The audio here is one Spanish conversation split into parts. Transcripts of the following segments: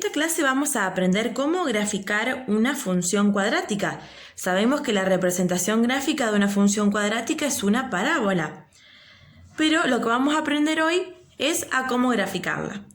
En esta clase vamos a aprender cómo graficar una función cuadrática. Sabemos que la representación gráfica de una función cuadrática es una parábola, pero lo que vamos a aprender hoy es a cómo graficarla.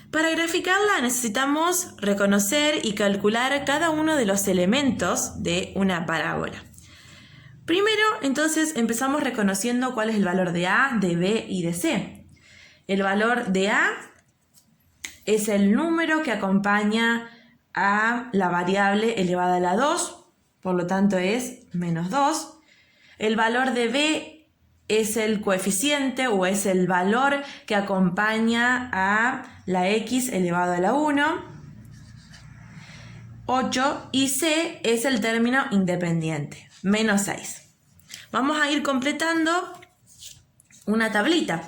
Para graficarla necesitamos reconocer y calcular cada uno de los elementos de una parábola. Primero, entonces, empezamos reconociendo cuál es el valor de A, de B y de C. El valor de A es el número que acompaña a la variable elevada a la 2, por lo tanto es menos 2. El valor de B es el coeficiente o es el valor que acompaña a la x elevado a la 1, 8, y C es el término independiente, menos 6. Vamos a ir completando una tablita.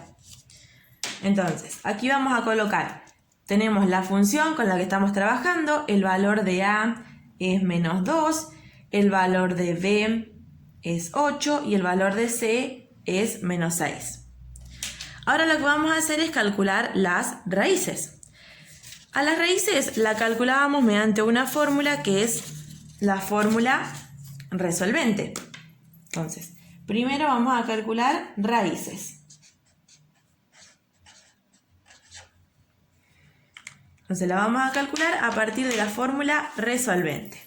Entonces, aquí vamos a colocar. Tenemos la función con la que estamos trabajando, el valor de A es menos 2, el valor de B es 8 y el valor de C es menos 6. Ahora lo que vamos a hacer es calcular las raíces. A las raíces la calculábamos mediante una fórmula que es la fórmula resolvente. Entonces, primero vamos a calcular raíces. Entonces la vamos a calcular a partir de la fórmula resolvente.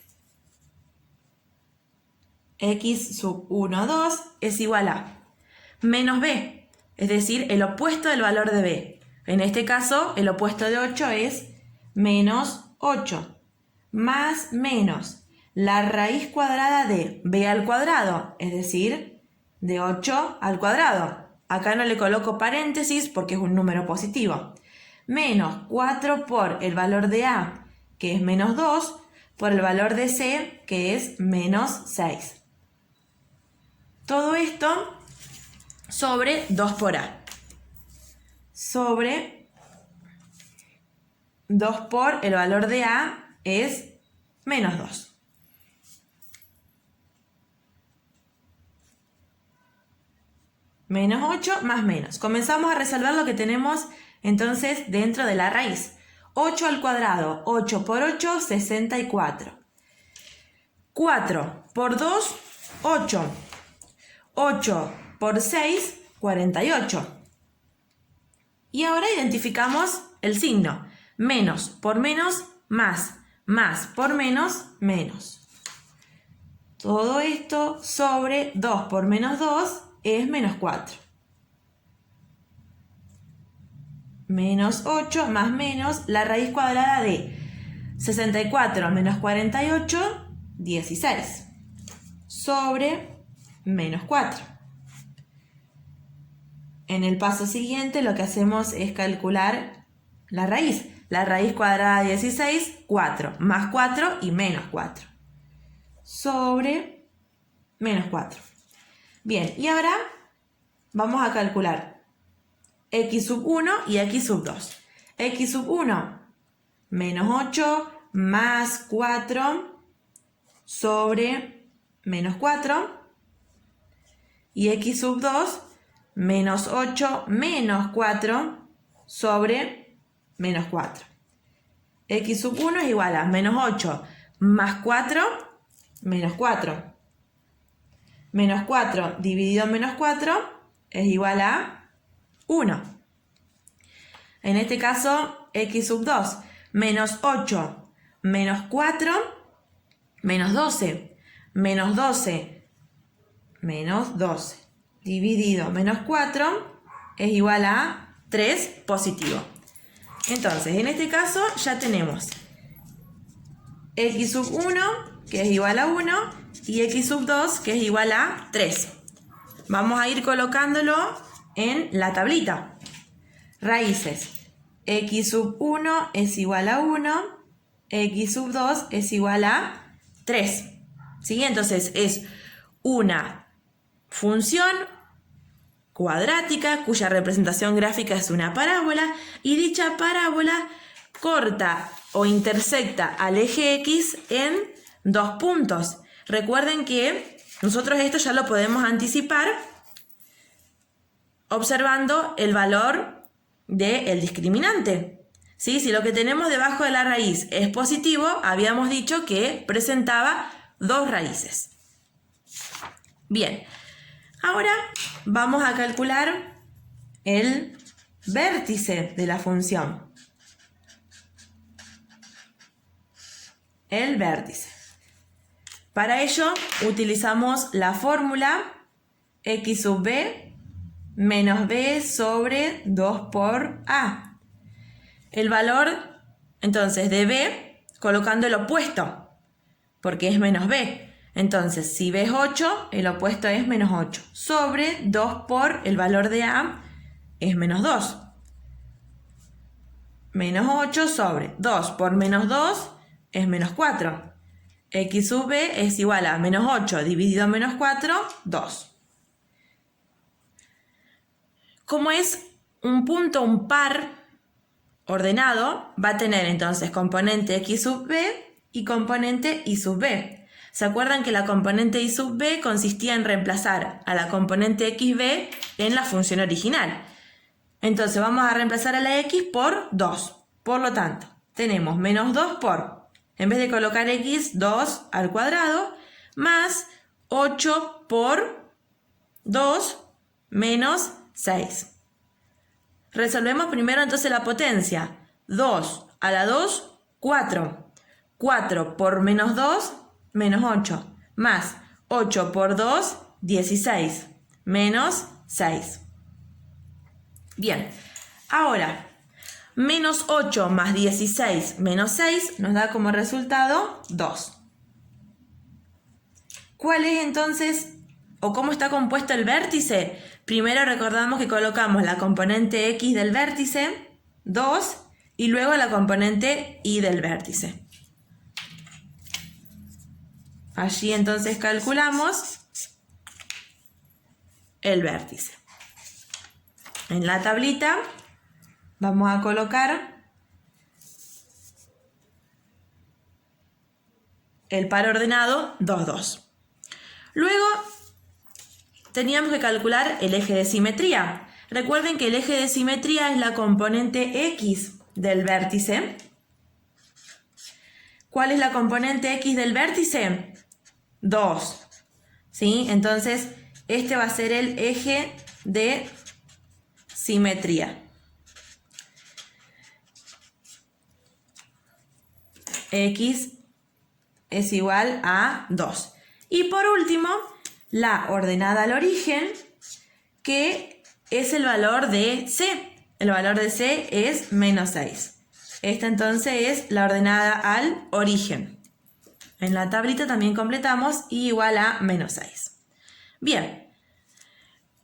X sub 1, 2 es igual a menos B, es decir, el opuesto del valor de B. En este caso, el opuesto de 8 es menos 8, más menos la raíz cuadrada de B al cuadrado, es decir, de 8 al cuadrado. Acá no le coloco paréntesis porque es un número positivo. Menos 4 por el valor de A, que es menos 2, por el valor de C, que es menos 6. Todo esto sobre 2 por A. Sobre 2 por el valor de A es menos 2. Menos 8 más menos. Comenzamos a resolver lo que tenemos entonces dentro de la raíz. 8 al cuadrado, 8 por 8, 64. 4 por 2, 8. 8 por 6, 48. Y ahora identificamos el signo. Menos por menos, más. Más por menos, menos. Todo esto sobre 2 por menos 2 es menos 4. Menos 8 más menos la raíz cuadrada de 64 menos 48, 16. Sobre menos 4. En el paso siguiente lo que hacemos es calcular la raíz. La raíz cuadrada de 16, 4. Más 4 y menos 4. Sobre menos 4. Bien, y ahora vamos a calcular x sub 1 y x sub 2. X sub 1, menos 8 más 4 sobre menos 4. Y x sub 2, menos 8 menos 4 sobre menos 4. X sub 1 es igual a menos 8 más 4, menos 4. Menos 4 dividido en menos 4 es igual a 1. En este caso, x sub 2, menos 8, menos 4, menos 12. Menos 12, menos 12, dividido menos 4, es igual a 3 positivo. Entonces, en este caso ya tenemos x sub 1, que es igual a 1, y x sub 2, que es igual a 3. Vamos a ir colocándolo en la tablita. Raíces. X sub 1 es igual a 1. X sub 2 es igual a 3. ¿Sí? Entonces es una función cuadrática cuya representación gráfica es una parábola y dicha parábola corta o intersecta al eje X en 2 puntos. Recuerden que nosotros esto ya lo podemos anticipar observando el valor del discriminante. ¿Sí? Si lo que tenemos debajo de la raíz es positivo, habíamos dicho que presentaba dos raíces. Bien, ahora vamos a calcular el vértice de la función. El vértice. Para ello utilizamos la fórmula x sub b menos b sobre 2 por a. El valor, entonces, de b, colocando el opuesto, porque es menos b. Entonces, si b es 8, el opuesto es menos 8. Sobre 2 por el valor de a es menos 2. Menos 8 sobre 2 por menos 2 es menos 4. X sub b es igual a menos 8 dividido menos 4, 2. Como es un punto, un par ordenado, va a tener entonces componente x sub b y componente y sub b. ¿Se acuerdan que la componente y sub b consistía en reemplazar a la componente xb en la función original? Entonces vamos a reemplazar a la x por 2. Por lo tanto, tenemos menos 2 por, en vez de colocar x, 2 al cuadrado, más 8 por 2 menos 6. Resolvemos primero entonces la potencia. 2 a la 2, 4. 4 por menos 2, menos 8. Más 8 por 2, 16. Menos 6. Bien, ahora, menos 8 más 16 menos 6 nos da como resultado 2. ¿Cuál es entonces, o cómo está compuesto el vértice? Primero recordamos que colocamos la componente x del vértice, 2, y luego la componente y del vértice. Allí entonces calculamos el vértice. En la tablita vamos a colocar el par ordenado 2, 2. Luego teníamos que calcular el eje de simetría. Recuerden que el eje de simetría es la componente x del vértice. ¿Cuál es la componente x del vértice? 2. ¿Sí? Entonces, este va a ser el eje de simetría. X es igual a 2. Y por último, la ordenada al origen, que es el valor de C. El valor de C es menos 6. Esta entonces es la ordenada al origen. En la tablita también completamos y igual a menos 6. Bien.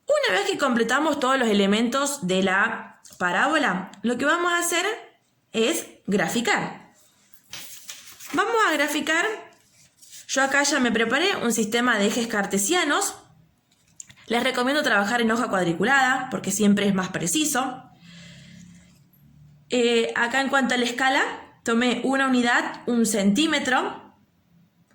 Una vez que completamos todos los elementos de la parábola, lo que vamos a hacer es graficar. Vamos a graficar. Yo acá ya me preparé un sistema de ejes cartesianos. Les recomiendo trabajar en hoja cuadriculada porque siempre es más preciso. Acá en cuanto a la escala, tomé una unidad, 1 centímetro.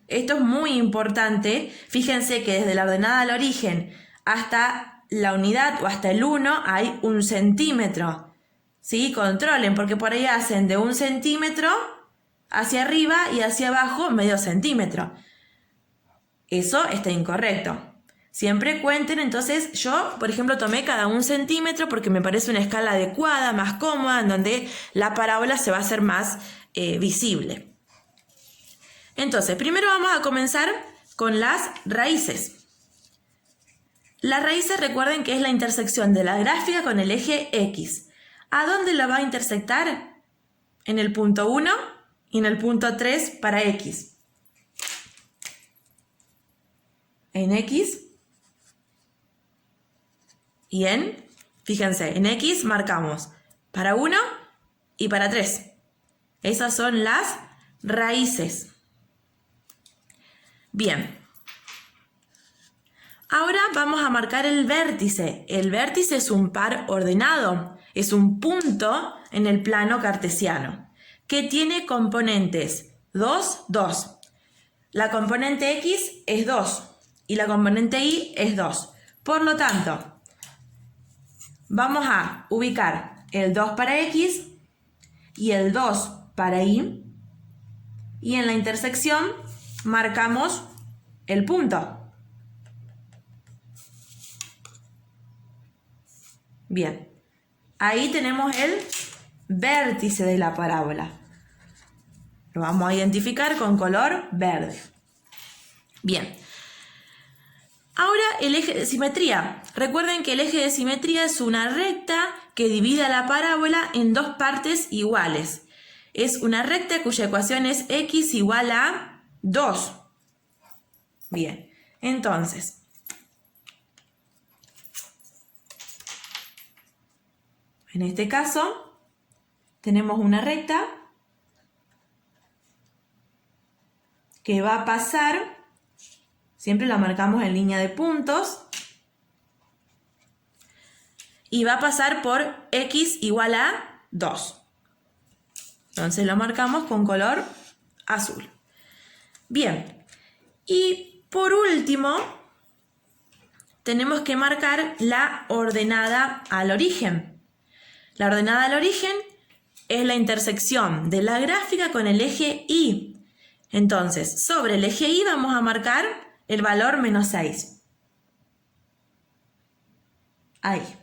Esto es muy importante. Fíjense que desde la ordenada al origen hasta la unidad o hasta el 1 hay 1 centímetro. ¿Sí? Controlen porque por ahí hacen de 1 centímetro hacia arriba y hacia abajo medio centímetro. Eso está incorrecto. Siempre cuenten, entonces yo, por ejemplo, tomé cada 1 centímetro porque me parece una escala adecuada, más cómoda, en donde la parábola se va a hacer más visible. Entonces, primero vamos a comenzar con las raíces. Las raíces, recuerden que es la intersección de la gráfica con el eje X. ¿A dónde la va a intersectar? En el punto 1 y en el punto 3 para X. En X y fíjense, en X marcamos para 1 y para 3. Esas son las raíces. Bien. Ahora vamos a marcar el vértice. El vértice es un par ordenado. Es un punto en el plano cartesiano que tiene componentes 2, 2. La componente X es 2 y la componente Y es 2. Por lo tanto, vamos a ubicar el 2 para X y el 2 para Y. Y en la intersección marcamos el punto. Bien, ahí tenemos el vértice de la parábola. Lo vamos a identificar con color verde. Bien. Ahora el eje de simetría. Recuerden que el eje de simetría es una recta que divide a la parábola en dos partes iguales. Es una recta cuya ecuación es x igual a 2. Bien, entonces, en este caso, tenemos una recta que va a pasar, siempre la marcamos en línea de puntos, y va a pasar por x igual a 2. Entonces lo marcamos con color azul. Bien, y por último, tenemos que marcar la ordenada al origen. La ordenada al origen es la intersección de la gráfica con el eje Y. Entonces, sobre el eje Y vamos a marcar el valor menos 6. Ahí.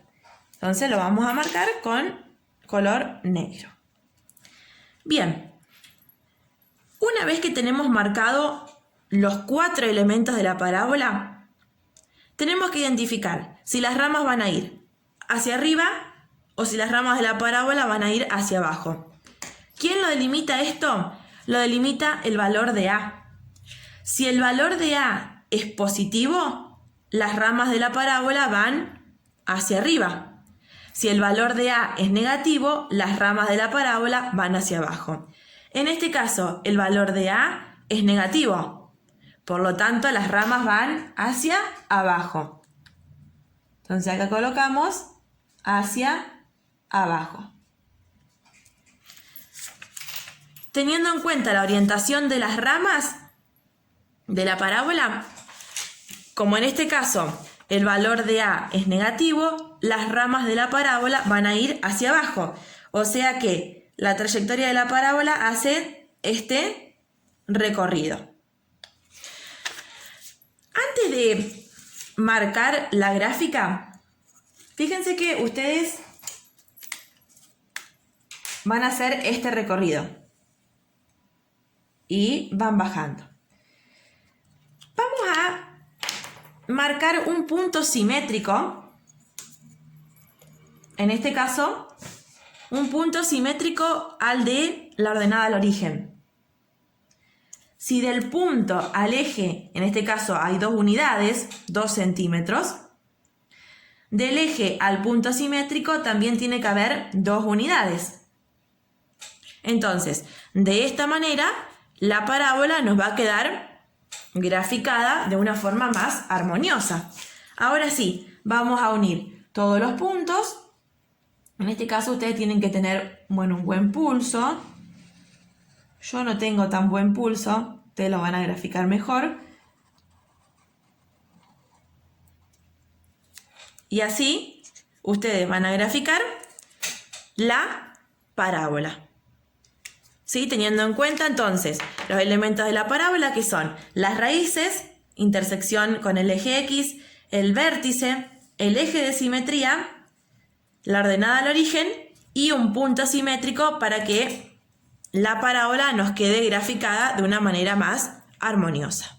Entonces lo vamos a marcar con color negro. Bien. Una vez que tenemos marcado los 4 elementos de la parábola, tenemos que identificar si las ramas van a ir hacia arriba o si las ramas de la parábola van a ir hacia abajo. ¿Quién lo delimita esto? Lo delimita el valor de A. Si el valor de A es positivo, las ramas de la parábola van hacia arriba. Si el valor de A es negativo, las ramas de la parábola van hacia abajo. En este caso, el valor de A es negativo. Por lo tanto, las ramas van hacia abajo. Entonces acá colocamos hacia abajo. Teniendo en cuenta la orientación de las ramas de la parábola, como en este caso el valor de A es negativo, las ramas de la parábola van a ir hacia abajo. O sea que la trayectoria de la parábola hace este recorrido. Antes de marcar la gráfica, fíjense que ustedes van a hacer este recorrido y van bajando. Vamos a marcar un punto simétrico. En este caso, un punto simétrico al de la ordenada al origen. Si del punto al eje, en este caso hay 2 unidades, 2 centímetros, del eje al punto simétrico también tiene que haber 2 unidades. Entonces, de esta manera, la parábola nos va a quedar graficada de una forma más armoniosa. Ahora sí, vamos a unir todos los puntos. En este caso ustedes tienen que tener, un buen pulso. Yo no tengo tan buen pulso, ustedes lo van a graficar mejor. Y así ustedes van a graficar la parábola. ¿Sí? Teniendo en cuenta entonces los elementos de la parábola, que son las raíces, intersección con el eje X, el vértice, el eje de simetría, la ordenada al origen y un punto simétrico para que la parábola nos quede graficada de una manera más armoniosa.